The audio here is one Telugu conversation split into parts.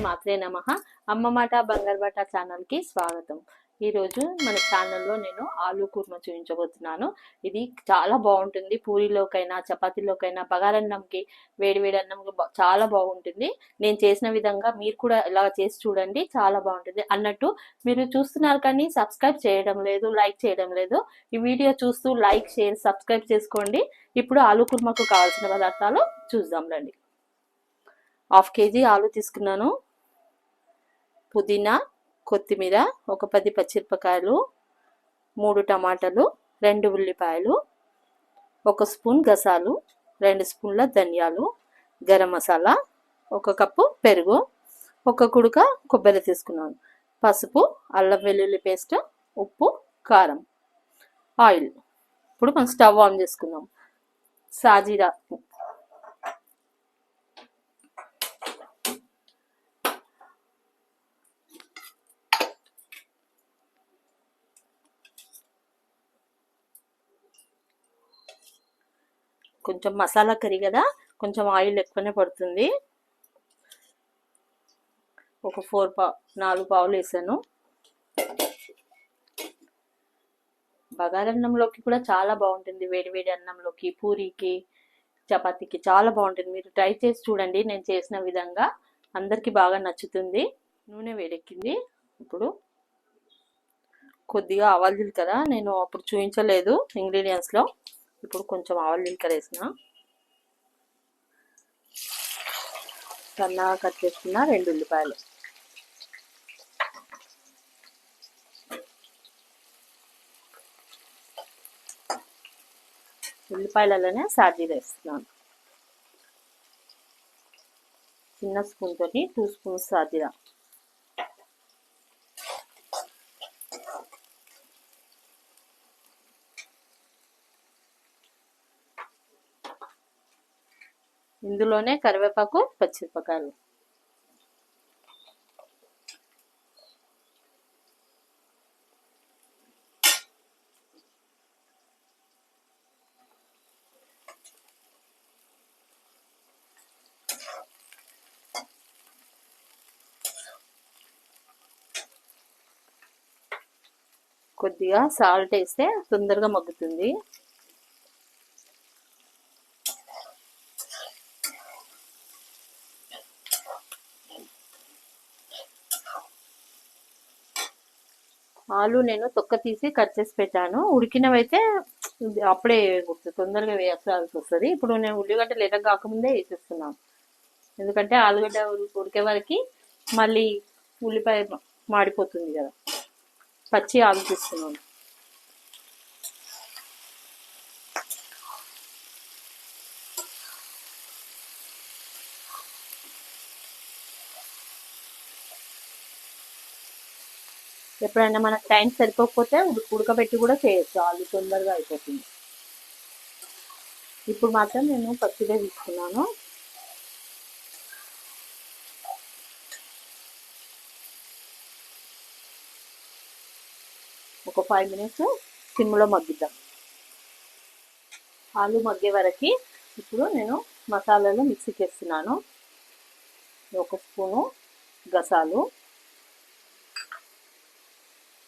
మాత్రే నమః. అమ్మ మాట బంగారు బాట ఛానల్కి స్వాగతం. ఈరోజు మన ఛానల్లో నేను ఆలు కుర్మా చూపించబోతున్నాను. ఇది చాలా బాగుంటుంది. పూరీలోకైనా చపాతీలోకైనా బగారన్నంకి వేడి వేడి అన్నంకి చాలా బాగుంటుంది. నేను చేసిన విధంగా మీరు కూడా ఇలా చేసి చూడండి, చాలా బాగుంటుంది. అన్నట్టు మీరు చూస్తున్నారు కానీ సబ్స్క్రైబ్ చేయడం లేదు, లైక్ చేయడం లేదు. ఈ వీడియో చూస్తూ లైక్, షేర్, సబ్స్క్రైబ్ చేసుకోండి. ఇప్పుడు ఆలు కుర్మాకు కావాల్సిన పదార్థాలు చూద్దాం రండి. 1/2 kg ఆలు తీసుకున్నాను. పుదీనా, కొత్తిమీర, ఒక 10 పచ్చిమిరపకాయలు, 3 టమాటాలు, 2 ఉల్లిపాయలు, 1 స్పూన్ గసాలు, 2 స్పూన్ల ధనియాలు, గరం మసాలా, 1 కప్పు పెరుగు, 1 కుడుక కొబ్బరి తీసుకున్నాను. పసుపు, అల్లం వెల్లుల్లి పేస్ట్, ఉప్పు, కారం, ఆయిల్. ఇప్పుడు మనం స్టవ్ ఆన్ చేసుకుందాం. సాజీరా కొంచెం మసాలా కర్రీ కదా, కొంచెం ఆయిల్ ఎక్కువనే పడుతుంది. ఒక 4 పావులు వేసాను. బగారన్నంలోకి కూడా చాలా బాగుంటుంది. వేడి వేడి అన్నంలోకి, పూరీకి, చపాతీకి చాలా బాగుంటుంది. మీరు ట్రై చేసి చూడండి. నేను చేసిన విధంగా అందరికీ బాగా నచ్చుతుంది. నూనె వేడెక్కింది. ఇప్పుడు కొద్దిగా ఆవాలు జీలకర్ర, నేను అప్పుడు చూపించలేదు ఇంగ్రీడియంట్స్లో. ఇప్పుడు కొంచెం ఆవాలు జీలకర్ర వేసిన, సన్నగా కట్ చేసుకున్న 2 ఉల్లిపాయలు, ఉల్లిపాయలలోనే సాజీరా వేస్తున్నాను. చిన్న స్పూన్ తోటి 2 స్పూన్స్ సాజీరా, ఇందులోనే కరివేపాకు, పచ్చిమిరపకాయలు, కొద్దిగా సాల్ట్ వేస్తే తొందరగా మగ్గుతుంది. ఆలు నేను తొక్క తీసి కట్ చేసి పెట్టాను. ఉడికినవైతే అప్పుడే తొందరగా వేయాల్సి వస్తుంది. ఇప్పుడు నేను ఉల్లిగడ్డలు ఎర్ర కాకముందే వేసేస్తున్నాను. ఎందుకంటే ఆలుగడ్డ ఉడికే వరకు మళ్ళీ ఉల్లిపాయ మాడిపోతుంది కదా. పచ్చి ఆలు తీసుకున్నాను. ఎప్పుడైనా మనకు టైం సరిపోకపోతే ఉడకబెట్టి కూడా చేయొచ్చు. ఆలు తొందరగా అయిపోతుంది. ఇప్పుడు మాత్రం నేను పచ్చిదే తీసుకున్నాను. ఒక 5 మినిట్స్ సిమ్లో మగ్గిద్దాం. ఆలు మగ్గే వరకు ఇప్పుడు నేను మసాలాలు మిక్సీకి వేస్తున్నాను. 1 స్పూను గసాలు,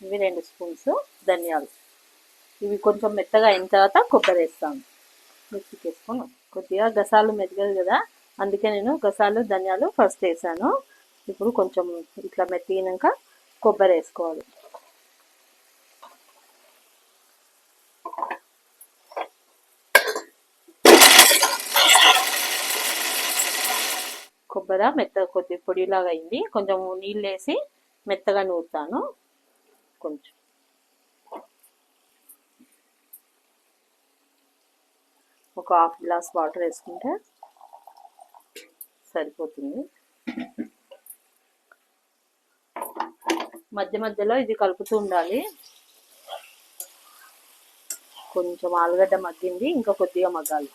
ఇవి 2 స్పూన్స్ ధనియాలు. ఇవి కొంచెం మెత్తగా అయిన తర్వాత కొబ్బరి వేస్తాను. మిక్సీకి వేసుకొని కొద్దిగా గసాలు మెత్తగదు కదా, అందుకే నేను గసాలు ధనియాలు ఫస్ట్ వేసాను. ఇప్పుడు కొంచెం ఇట్లా మెత్తినాక కొబ్బరి వేసుకోవాలి. కొబ్బరి మెత్తగా కొద్దిగా పొడిలాగా అయింది. కొంచెం నీళ్ళు వేసి మెత్తగా నూరుతాను. కొంచెం ఒక 1/2 గ్లాస్ వాటర్ వేసుకుంటే సరిపోతుంది. మధ్య మధ్యలో ఇది కలుపుతూ ఉండాలి. కొంచెం ఆలుగడ్డ మగ్గింది, ఇంకా కొద్దిగా మగ్గాలి.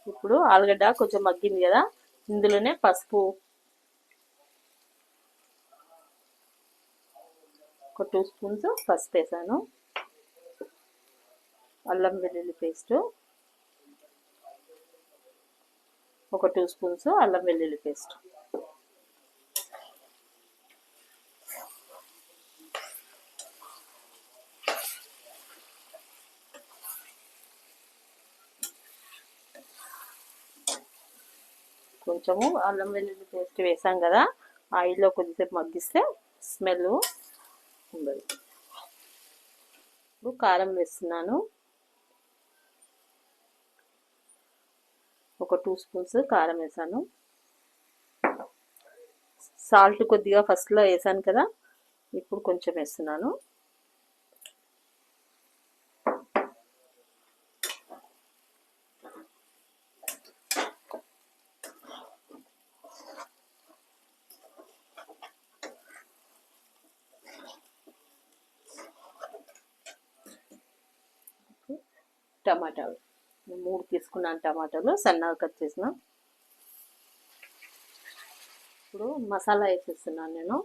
ఇప్పుడు ఆలుగడ్డ కొంచెం మగ్గింది కదా, ఇందులోనే పసుపు, ఒక 2 స్పూన్స్ పసుపు వేసాను. అల్లం వెల్లుల్లి పేస్ట్, ఒక 2 స్పూన్స్ అల్లం వెల్లుల్లి పేస్ట్, కొంచెము అల్లం వెల్లుల్లి పేస్ట్ వేసాం కదా, ఆయిల్లో కొద్దిసేపు మగ్గిస్తే స్మెల్ ఉండదు. ఇప్పుడు కారం వేస్తున్నాను, ఒక 2 స్పూన్స్ కారం వేసాను. సాల్ట్ కొద్దిగా ఫస్ట్లో వేసాను కదా, ఇప్పుడు కొంచెం వేస్తున్నాను. టమాటాలు 3 తీసుకున్నాను, టమాటాలు సన్నగా కట్ చేసిన. ఇప్పుడు మసాలా వేసేస్తున్నాను నేను.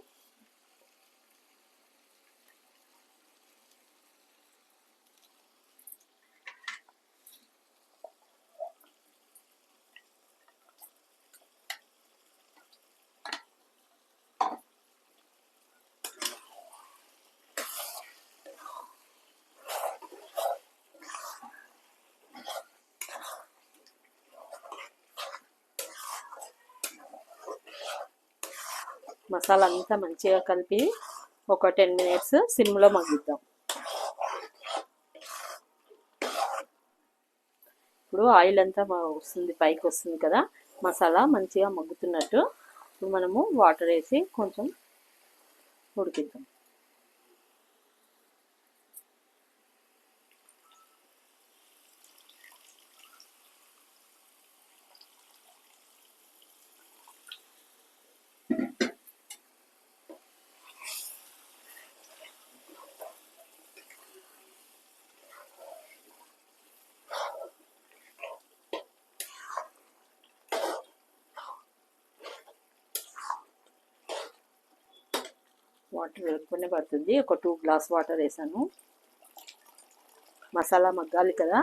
మసాలా అంతా మంచిగా కలిపి ఒక 10 మినిట్స్ సిమ్లో మగ్గిద్దాం. ఇప్పుడు ఆయిల్ అంతా వస్తుంది, పైకి వస్తుంది కదా, మసాలా మంచిగా మగ్గుతున్నట్టు. ఇప్పుడు మనము వాటర్ వేసి కొంచెం ఉడికిద్దాం. వాటర్ ఎక్కువనే పడుతుంది, ఒక 2 గ్లాస్ వాటర్ వేసాను. మసాలా మగ్గాలి కదా.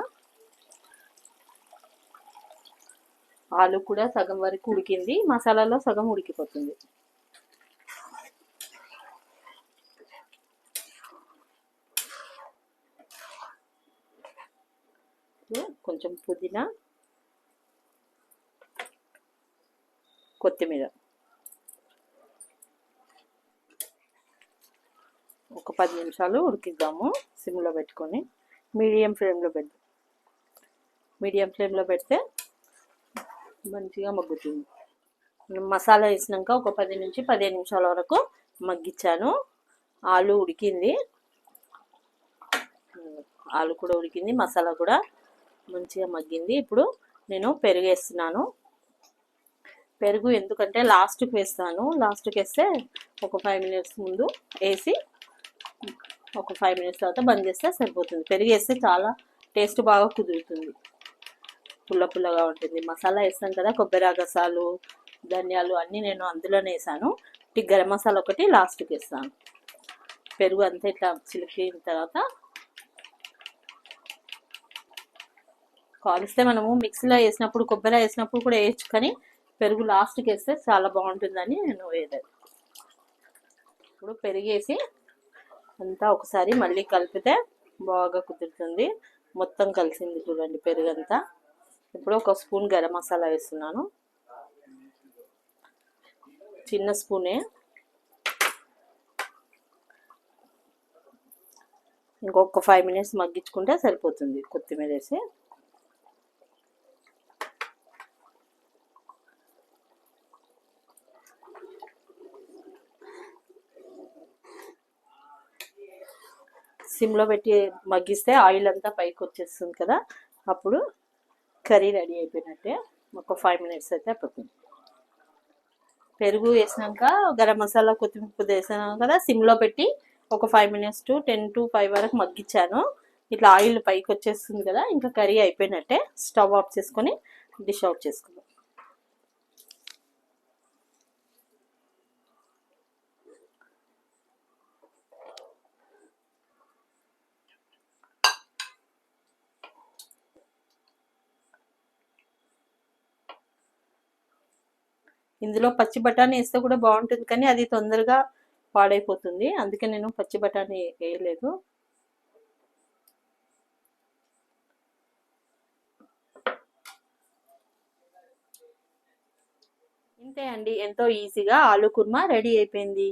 ఆలు కూడా సగం వరకు ఉడికింది, మసాలాలో సగం ఉడికిపోతుంది. కొంచెం పుదీనా, కొత్తిమీర, ఒక 10 నిమిషాలు ఉడికిద్దాము సిమ్లో పెట్టుకొని. మీడియం ఫ్లేమ్లో పెడితే మంచిగా మగ్గుతుంది. మసాలా వేసినాక ఒక 10 నుంచి 15 నిమిషాల వరకు మగ్గించాను. ఆలు ఉడికింది, ఆలు కూడా ఉడికింది, మసాలా కూడా మంచిగా మగ్గింది. ఇప్పుడు నేను పెరుగు వేస్తున్నాను. పెరుగు ఎందుకంటే లాస్ట్కి వేస్తాను, లాస్ట్కి వేస్తే ఒక 5 మినిట్స్ ముందు వేసి ఒక 5 మినిట్స్ తర్వాత బంద్ చేస్తే సరిపోతుంది. పెరుగు వేస్తే చాలా టేస్ట్ బాగా కుదురుతుంది, పుల్లగా ఉంటుంది. మసాలా వేస్తాను కదా, కొబ్బరి గసాలు, ధనియాలు అన్నీ నేను అందులోనే వేసాను. గరం మసాలా ఒకటి లాస్ట్కి వేస్తాను. పెరుగు అంతా ఇట్లా చిలికిన తర్వాత కాలిస్తే మనము మిక్సీలో వేసినప్పుడు, కొబ్బరి వేసినప్పుడు కూడా వేయచ్చు, కానీ పెరుగు లాస్ట్కి వేస్తే చాలా బాగుంటుందని నేను వేయలేదు. ఇప్పుడు పెరిగేసి అంతా ఒకసారి మళ్ళీ కలిపితే బాగా కుదురుతుంది. మొత్తం కలిసింది చూడండి పెరుగంతా. ఇప్పుడు ఒక స్పూన్ గరం మసాలా వేస్తున్నాను, చిన్న స్పూనే. ఇంకొక 5 మినిట్స్ మగ్గించుకుంటే సరిపోతుంది కొత్తిమీర వేసి. సిమ్లో పెట్టి మగ్గిస్తే ఆయిల్ అంతా పైకి వచ్చేస్తుంది కదా, అప్పుడు కర్రీ రెడీ అయిపోయినట్టే. ఒక 5 మినిట్స్ అయితే అయిపోతుంది. పెరుగు వేసినాక గరం మసాలా, కొత్తిమీర వేసినాం కదా, సిమ్లో పెట్టి ఒక 5 మినిట్స్ టు 10 to 5 వరకు మగ్గించాను. ఇట్లా ఆయిల్ పైకి వచ్చేస్తుంది కదా, ఇంకా కర్రీ అయిపోయినట్టే. స్టవ్ ఆఫ్ చేసుకొని డిష్ అవుట్ చేసుకుందాం. ఇందులో పచ్చి బఠానీ వేస్తే కూడా బాగుంటుంది, కానీ అది తొందరగా పాడైపోతుంది, అందుకే నేను పచ్చి బఠానీ వేయలేదు. ఇంతే అండి, ఎంతో ఈజీగా ఆలు కుర్మా రెడీ అయిపోయింది.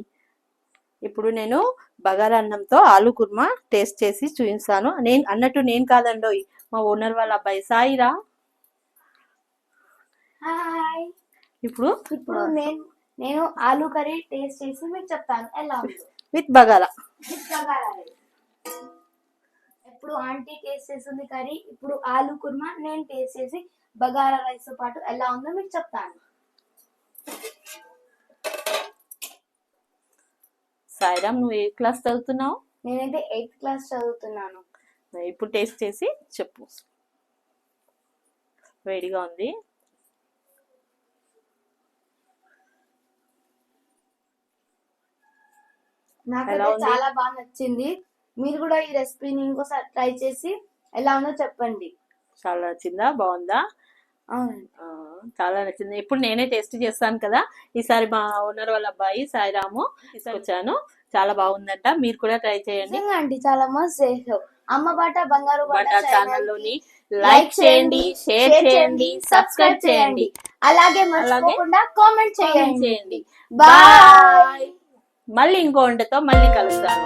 ఇప్పుడు నేను బగారా అన్నంతో ఆలు కుర్మా టేస్ట్ చేసి చూపిస్తాను. నేను కాదండోయ్, మా ఓనర్ వాళ్ళ అబ్బాయి సాయిరా. హాయ్. ఇప్పుడు ఇప్పుడు నేను ఆలు కర్రీ టేస్ట్ చేసి మీకు చెప్తాను ఎలా ఉందో. విత్ బగారా. ఇప్పుడు ఆంటీ టేస్ట్ చేసింది కర్రీ, ఇప్పుడు ఆలు కుర్మా నేను టేస్ట్ చేసి బగారా రైస్ తో పాటు ఎలా ఉందో మీకు చెప్తాను. సాయిరామ్, నువ్వు ఏ క్లాస్ చదువుతున్నావు? నేనైతే 8th క్లాస్ చదువుతున్నాను. ఇప్పుడు టేస్ట్ చేసి చెప్పు. వేడిగా ఉంది. నాకైతే చాలా బాగా నచ్చింది. మీరు కూడా ఈ రెసిపీని ఇంకోసారి ట్రై చేసి ఎలా ఉందో చెప్పండి. చాలా నచ్చిందా? బాగుందా? చాలా నచ్చింది. ఇప్పుడు నేనే టేస్ట్ చేస్తాను కదా. ఈసారి మా ఓనర్ వాళ్ళ అబ్బాయి సాయిరాము తీసుకొచ్చాను, చాలా బాగుందంట. మీరు కూడా ట్రై చేయండి. అండి చాలా మస్తు చేసావు. అమ్మ బాట బంగారు బాట ఛానల్లోని లైక్ చేయండి, షేర్ చేయండి, సబ్స్క్రైబ్ చేయండి, అలాగే మర్చిపోకుండా కామెంట్ చేయండి. బాయ్. మళ్ళీ ఇంకో వంటతో మళ్ళీ కలుస్తాను.